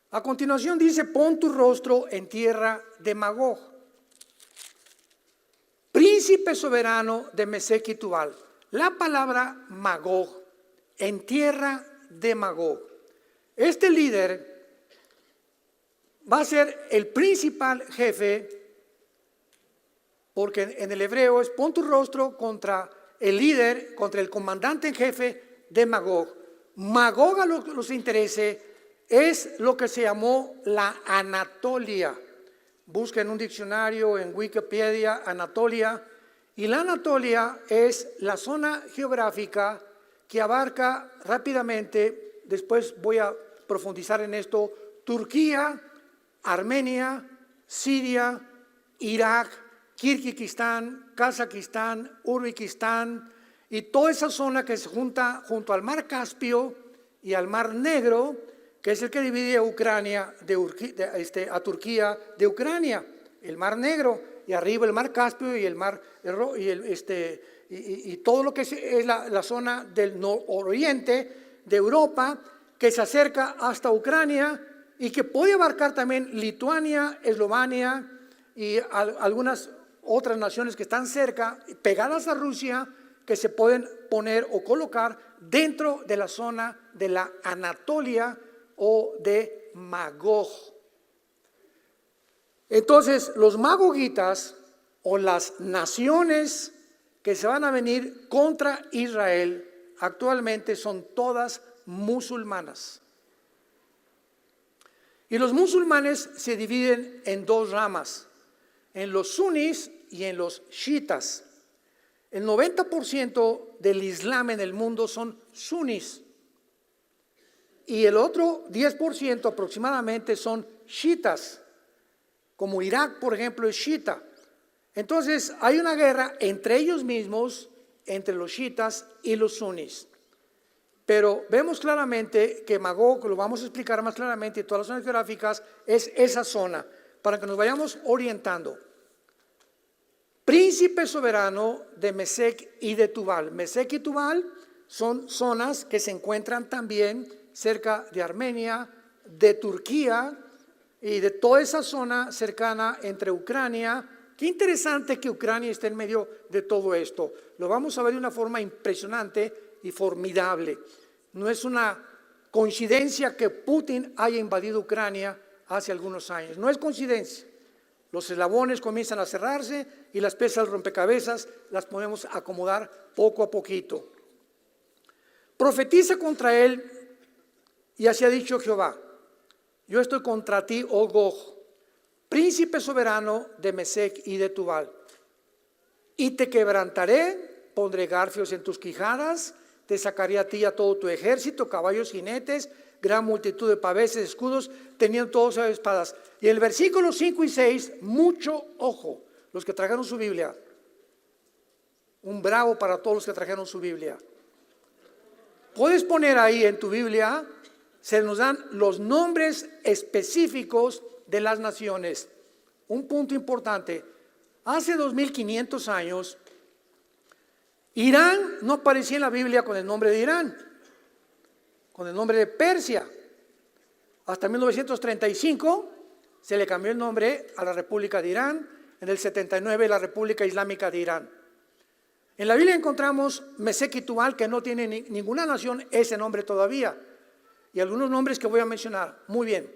a continuación dice, pon tu rostro en tierra de Magog, príncipe soberano de Mesec y Tubal. La palabra Magog, en tierra de Magog. Este líder va a ser el principal jefe, porque en el hebreo es pon tu rostro contra el líder, contra el comandante en jefe de Magog. Magog, a los interese, es lo que se llamó la Anatolia. Busquen un diccionario en Wikipedia, Anatolia. Y la Anatolia es la zona geográfica que abarca rápidamente, después voy a profundizar en esto, Turquía, Armenia, Siria, Irak, Kirguistán, Kazajistán, Uzbekistán y toda esa zona que se junta junto al mar Caspio y al mar Negro, que es el que divide a Ucrania a Turquía de Ucrania, el mar Negro. Y arriba el mar Caspio y el mar y todo lo que es la zona del nororiente de Europa, que se acerca hasta Ucrania y que puede abarcar también Lituania, Eslovenia y algunas otras naciones que están cerca, pegadas a Rusia, que se pueden poner o colocar dentro de la zona de la Anatolia o de Magog. Entonces, los magogitas o las naciones que se van a venir contra Israel actualmente son todas musulmanas. Y los musulmanes se dividen en dos ramas, en los sunnis y en los chiitas. El 90% del Islam en el mundo son sunnis y el otro 10% aproximadamente son chiitas. Como Irak, por ejemplo, es chiita. Entonces, hay una guerra entre ellos mismos, entre los chiitas y los sunnis. Pero vemos claramente que Magog, lo vamos a explicar más claramente, y todas las zonas geográficas, es esa zona, para que nos vayamos orientando. Príncipe soberano de Mesec y de Tubal. Mesec y Tubal son zonas que se encuentran también cerca de Armenia, de Turquía, y de toda esa zona cercana entre Ucrania. Qué interesante que Ucrania esté en medio de todo esto. Lo vamos a ver de una forma impresionante y formidable. No es una coincidencia que Putin haya invadido Ucrania hace algunos años. No es coincidencia. Los eslabones comienzan a cerrarse y las piezas del rompecabezas las podemos acomodar poco a poquito. Profetiza contra él y así ha dicho Jehová: yo estoy contra ti, oh Gog, príncipe soberano de Mesec y de Tubal, y te quebrantaré, pondré garfios en tus quijadas, te sacaré a ti y a todo tu ejército, caballos, jinetes, gran multitud de paveses, escudos, teniendo todos espadas. Y en el versículo 5 y 6, mucho ojo, los que trajeron su Biblia. Un bravo para todos los que trajeron su Biblia. Puedes poner ahí en tu Biblia, se nos dan los nombres específicos de las naciones. Un punto importante: hace 2500 años, Irán no aparecía en la Biblia con el nombre de Irán, con el nombre de Persia. Hasta 1935 se le cambió el nombre a la República de Irán, en el 79 la República Islámica de Irán. En la Biblia encontramos Mesec y Tubal, que no tiene ninguna nación ese nombre todavía, y algunos nombres que voy a mencionar. Muy bien,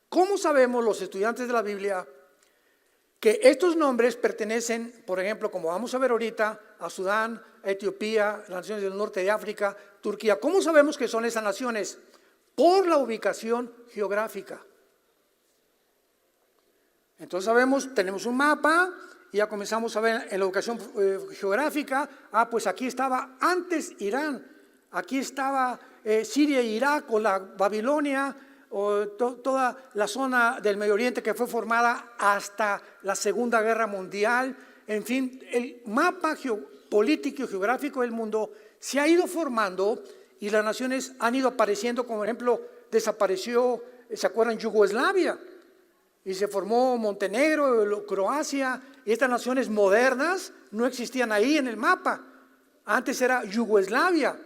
¿cómo sabemos los estudiantes de la Biblia que estos nombres pertenecen, por ejemplo, como vamos a ver ahorita, a Sudán, a Etiopía, las naciones del norte de África, Turquía? ¿Cómo sabemos que son esas naciones? Por la ubicación geográfica. Entonces sabemos, tenemos un mapa y ya comenzamos a ver en la ubicación geográfica. Pues aquí estaba antes Irán, aquí estaba Siria y Irak, o la Babilonia, o toda la zona del Medio Oriente que fue formada hasta la Segunda Guerra Mundial. En fin, el mapa político y geográfico del mundo se ha ido formando y las naciones han ido apareciendo. Como ejemplo, desapareció, ¿se acuerdan? Yugoslavia, y se formó Montenegro, Croacia, y estas naciones modernas no existían ahí en el mapa. Antes era Yugoslavia,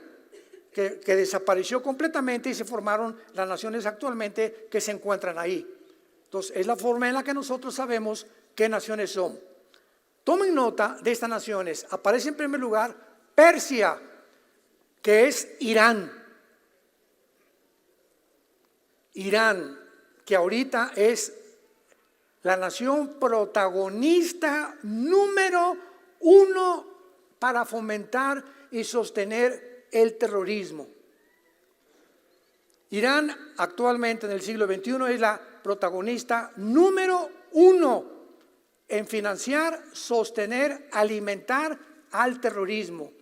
que desapareció completamente, y se formaron las naciones actualmente que se encuentran ahí. Entonces, es la forma en la que nosotros sabemos qué naciones son. Tomen nota de estas naciones. Aparece en primer lugar Persia, que es Irán. Irán, que ahorita es la nación protagonista número 1 para fomentar y sostener el terrorismo. Irán actualmente en el siglo XXI es la protagonista número 1 en financiar, sostener, alimentar al terrorismo.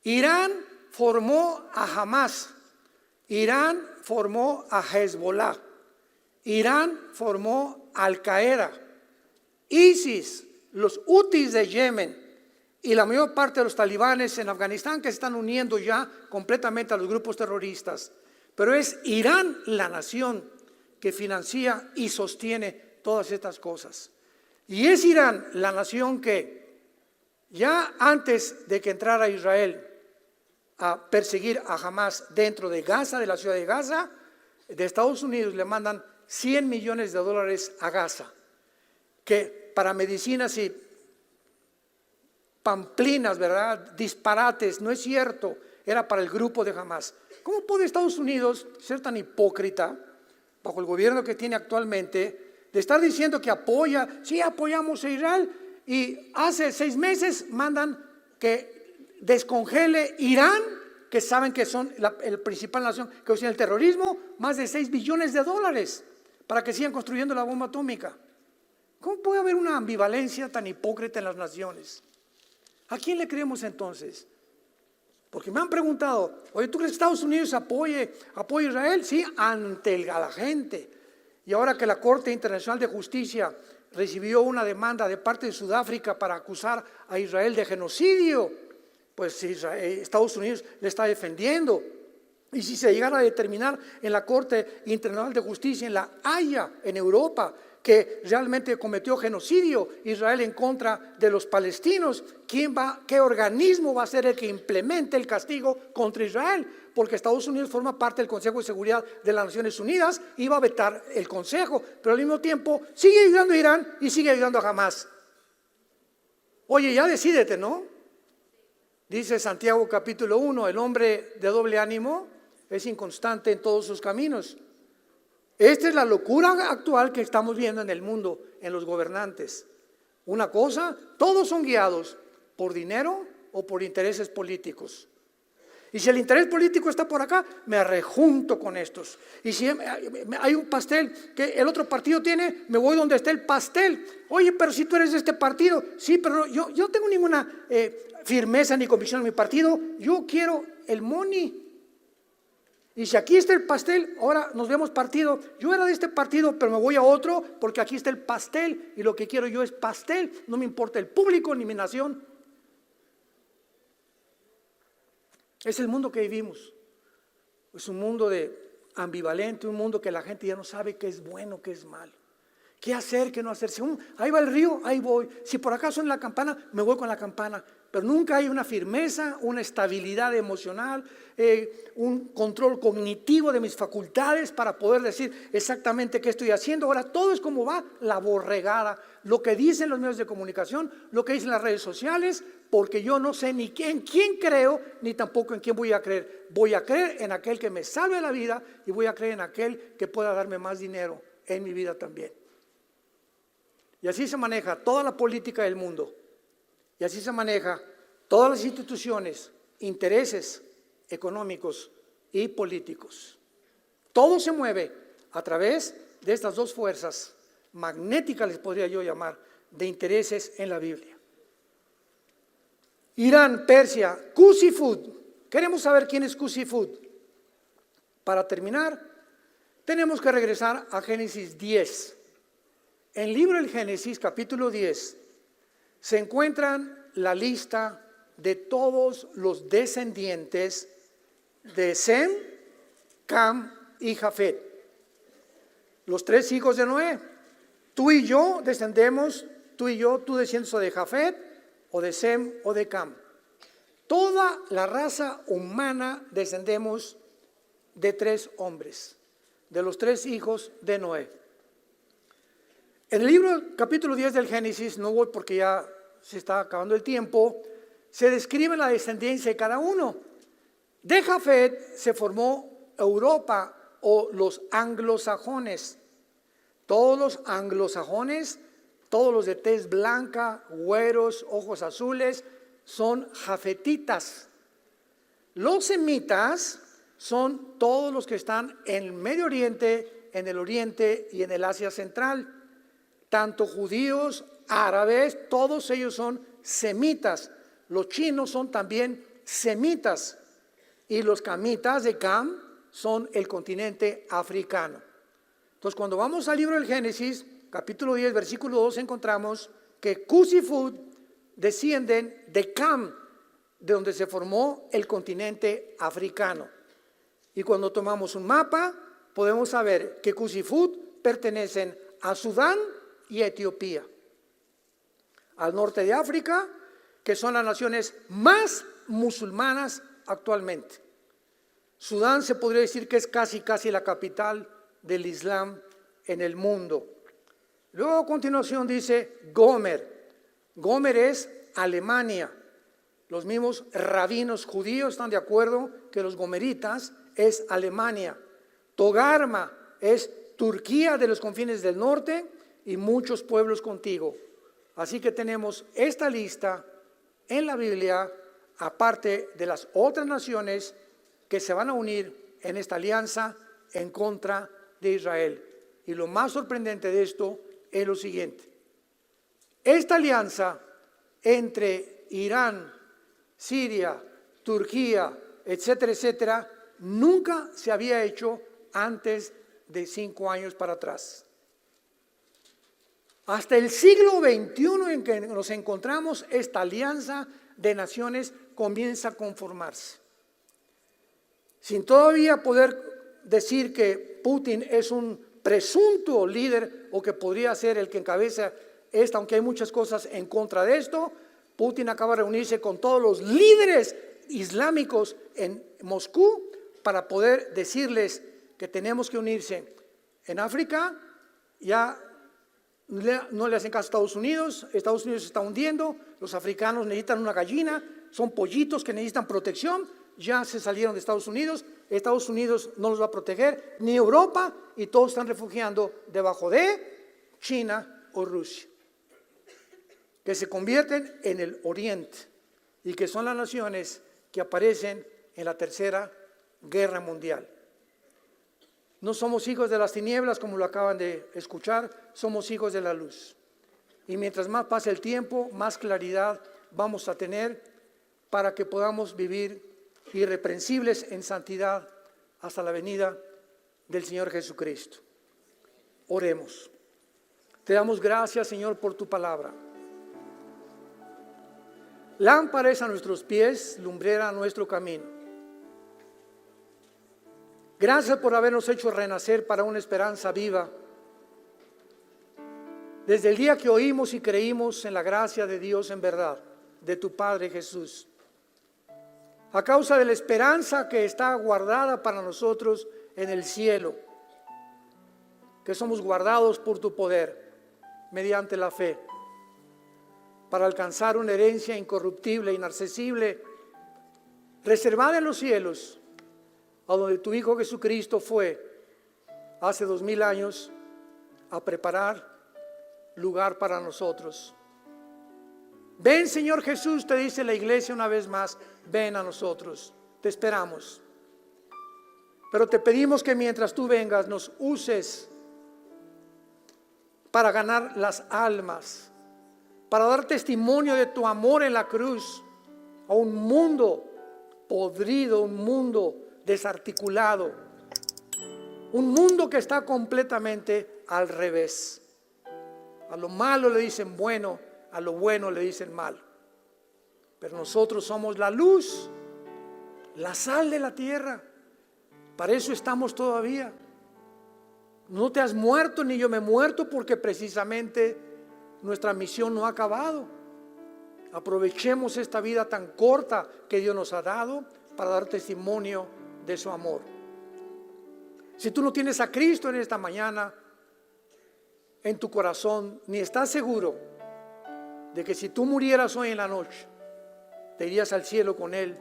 Irán formó a Hamas, Irán formó a Hezbollah, Irán formó a Al-Qaeda, ISIS, los hutis de Yemen y la mayor parte de los talibanes en Afganistán, que se están uniendo ya completamente a los grupos terroristas. Pero es Irán la nación que financia y sostiene todas estas cosas. Y es Irán la nación que ya antes de que entrara Israel a perseguir a Hamas dentro de Gaza, de la ciudad de Gaza, de Estados Unidos le mandan $100 millones a Gaza, que para medicinas y pamplinas, ¿verdad?, disparates, no es cierto, era para el grupo de Hamas. ¿Cómo puede Estados Unidos ser tan hipócrita bajo el gobierno que tiene actualmente, de estar diciendo que apoya, sí apoyamos a Israel, y hace 6 meses mandan que descongele Irán, que saben que son el principal nación que usa el terrorismo, más de $6 billones para que sigan construyendo la bomba atómica? ¿Cómo puede haber una ambivalencia tan hipócrita en las naciones? ¿A quién le creemos entonces? Porque me han preguntado, oye, ¿tú crees que Estados Unidos apoya a Israel? Sí, ante la gente. Y ahora que la Corte Internacional de Justicia recibió una demanda de parte de Sudáfrica para acusar a Israel de genocidio, pues Estados Unidos le está defendiendo. Y si se llegara a determinar en la Corte Internacional de Justicia, en la Haya, en Europa, que realmente cometió genocidio Israel en contra de los palestinos, qué organismo va a ser el que implemente el castigo contra Israel? Porque Estados Unidos forma parte del Consejo de Seguridad de las Naciones Unidas y va a vetar el Consejo, pero al mismo tiempo sigue ayudando a Irán y sigue ayudando a Hamás. Oye, ya decídete, ¿no? Dice Santiago capítulo 1, el hombre de doble ánimo es inconstante en todos sus caminos. Esta es la locura actual que estamos viendo en el mundo, en los gobernantes. Una cosa, todos son guiados por dinero o por intereses políticos. Y si el interés político está por acá, me rejunto con estos. Y si hay un pastel que el otro partido tiene, me voy donde esté el pastel. Oye, pero si tú eres de este partido, sí, pero yo no tengo ninguna firmeza ni convicción en mi partido, yo quiero el money. Y si aquí está el pastel, ahora nos vemos partido, yo era de este partido, pero me voy a otro porque aquí está el pastel y lo que quiero yo es pastel, no me importa el público ni mi nación. Es el mundo que vivimos, es un mundo ambivalente, un mundo que la gente ya no sabe qué es bueno, qué es malo, qué hacer, qué no hacer. Si ahí va el río, ahí voy. Si por acá suena la campana, me voy con la campana. Pero nunca hay una firmeza, una estabilidad emocional, un control cognitivo de mis facultades para poder decir exactamente qué estoy haciendo. Ahora todo es como va la borregada, lo que dicen los medios de comunicación, lo que dicen las redes sociales, porque yo no sé ni en quién creo, ni tampoco en quién voy a creer. Voy a creer en aquel que me salve la vida y voy a creer en aquel que pueda darme más dinero en mi vida también. Y así se maneja toda la política del mundo. Y así se maneja todas las instituciones, intereses económicos y políticos. Todo se mueve a través de estas dos fuerzas magnéticas, les podría yo llamar, de intereses en la Biblia. Irán, Persia, Qusifud. Queremos saber quién es Qusifud. Para terminar, tenemos que regresar a Génesis 10. En el libro del Génesis, capítulo 10, se encuentran la lista de todos los descendientes de Sem, Cam y Jafet. Los tres hijos de Noé. Tú y yo descendemos, tú y yo, tú desciendes o de Jafet, o de Sem, o de Cam. Toda la raza humana descendemos de tres hombres, de los tres hijos de Noé. En el libro, capítulo 10 del Génesis, no voy porque ya se está acabando el tiempo, se describe la descendencia de cada uno. De Jafet se formó Europa o los anglosajones. Todos los anglosajones, todos los de tez blanca, güeros, ojos azules, son jafetitas. Los semitas son todos los que están en el Medio Oriente, en el Oriente y en el Asia Central. Tanto judíos, árabes, todos ellos son semitas. Los chinos son también semitas. Y los camitas de Cam son el continente africano. Entonces, cuando vamos al libro del Génesis, capítulo 10, versículo 2, encontramos que Qusifud descienden de Cam, de donde se formó el continente africano. Y cuando tomamos un mapa, podemos saber que Qusifud pertenecen a Sudán y Etiopía, al norte de África, que son las naciones más musulmanas actualmente. Sudán se podría decir que es casi la capital del Islam en el mundo. Luego a continuación dice Gomer. Gomer es Alemania. Los mismos rabinos judíos están de acuerdo que los gomeritas es Alemania. Togarma es Turquía de los confines del norte y muchos pueblos contigo. Así que tenemos esta lista en la Biblia, aparte de las otras naciones que se van a unir en esta alianza en contra de Israel. Y lo más sorprendente de esto es lo siguiente. Esta alianza entre Irán, Siria, Turquía, etcétera, etcétera, nunca se había hecho antes de 5 años para atrás. Hasta el siglo XXI en que nos encontramos, esta alianza de naciones comienza a conformarse. Sin todavía poder decir que Putin es un presunto líder o que podría ser el que encabeza esta, aunque hay muchas cosas en contra de esto. Putin acaba de reunirse con todos los líderes islámicos en Moscú para poder decirles que tenemos que unirse. En África ya no le hacen caso a Estados Unidos se está hundiendo, los africanos necesitan una gallina, son pollitos que necesitan protección, ya se salieron de Estados Unidos no los va a proteger, ni Europa, y todos están refugiando debajo de China o Rusia, que se convierten en el Oriente y que son las naciones que aparecen en la Tercera Guerra Mundial. No somos hijos de las tinieblas, como lo acaban de escuchar, somos hijos de la luz. Y mientras más pase el tiempo, más claridad vamos a tener para que podamos vivir irreprensibles en santidad hasta la venida del Señor Jesucristo. Oremos. Te damos gracias, Señor, por tu palabra. Lámpara es a nuestros pies, lumbrera a nuestro camino. Gracias por habernos hecho renacer para una esperanza viva. Desde el día que oímos y creímos en la gracia de Dios en verdad, de tu Padre Jesús. A causa de la esperanza que está guardada para nosotros en el cielo, que somos guardados por tu poder, mediante la fe, para alcanzar una herencia incorruptible, inaccesible, reservada en los cielos, a donde tu Hijo Jesucristo fue hace 2000 años a preparar lugar para nosotros. Ven, Señor Jesús, te dice la iglesia una vez más, ven a nosotros, te esperamos. Pero te pedimos que mientras tú vengas nos uses para ganar las almas, para dar testimonio de tu amor en la cruz a un mundo podrido, un mundo desarticulado, un mundo que está completamente al revés. A lo malo le dicen bueno, a lo bueno le dicen malo. Pero nosotros somos la luz, la sal de la tierra. Para eso estamos todavía. No te has muerto ni yo me he muerto, porque precisamente nuestra misión no ha acabado. Aprovechemos esta vida tan corta que Dios nos ha dado para dar testimonio de su amor. Si tú no tienes a Cristo en esta mañana en tu corazón, ni estás seguro de que si tú murieras hoy en la noche te irías al cielo con Él,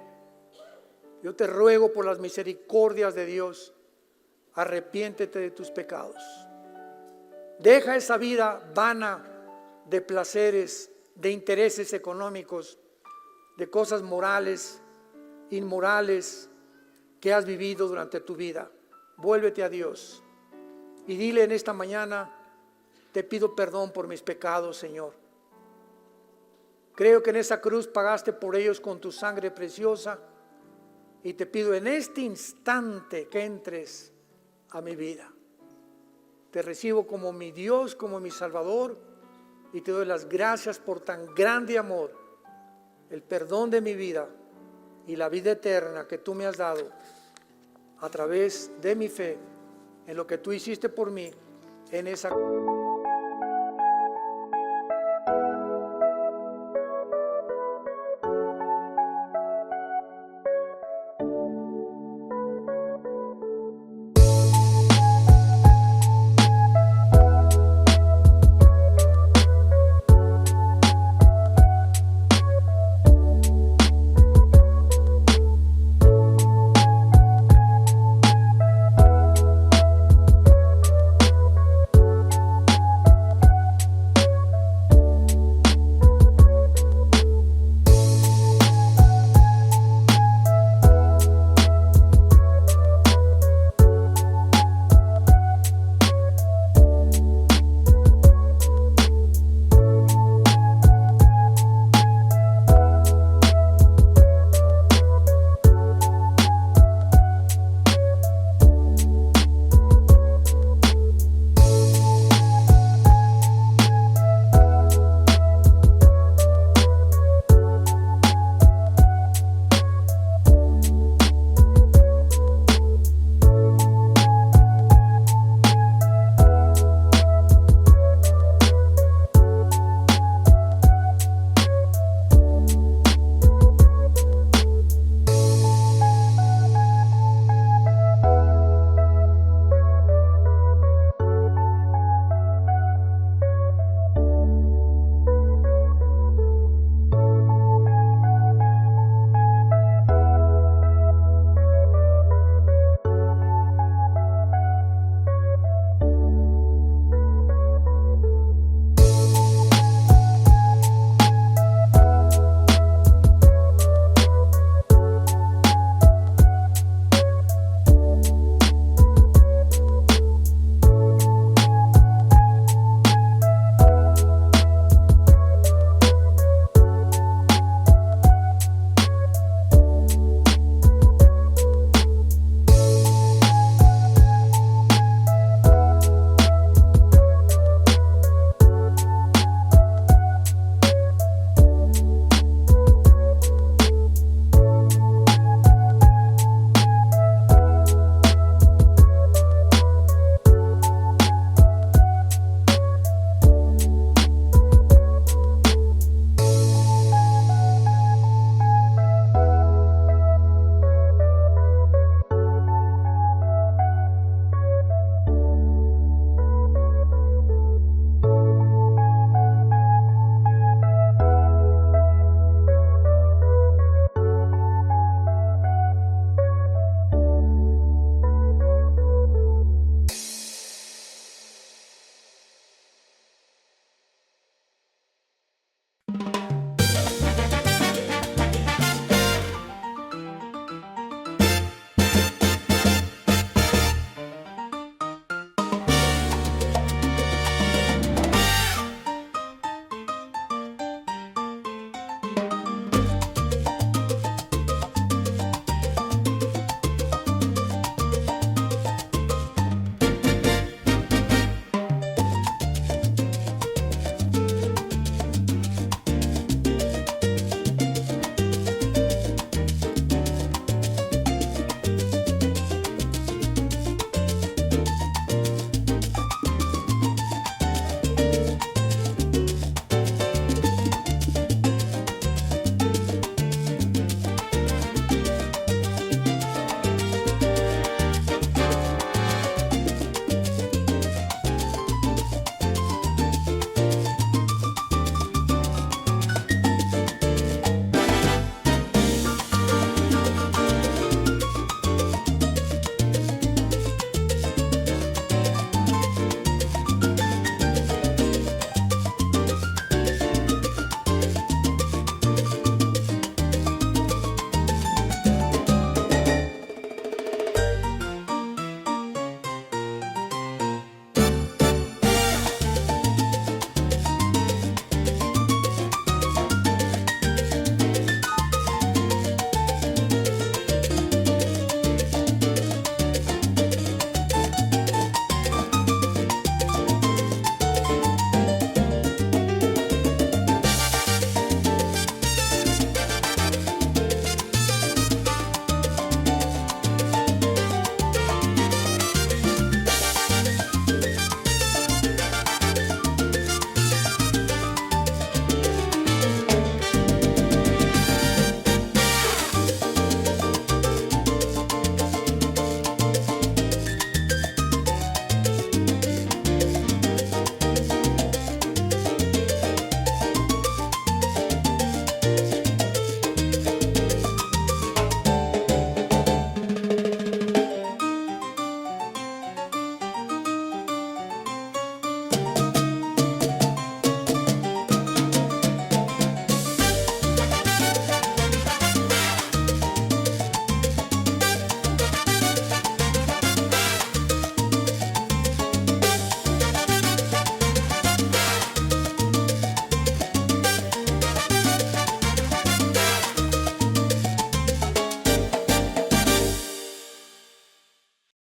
yo te ruego por las misericordias de Dios, arrepiéntete de tus pecados. Deja esa vida vana de placeres, de intereses económicos, de cosas morales, inmorales que has vivido durante tu vida. Vuélvete a Dios y dile en esta mañana: te pido perdón por mis pecados, Señor. Creo que en esa cruz pagaste por ellos con tu sangre preciosa, y te pido en este instante que entres a mi vida. Te recibo como mi Dios, como mi Salvador, y te doy las gracias por tan grande amor, el perdón de mi vida y la vida eterna que tú me has dado a través de mi fe en lo que tú hiciste por mí en esa cruz.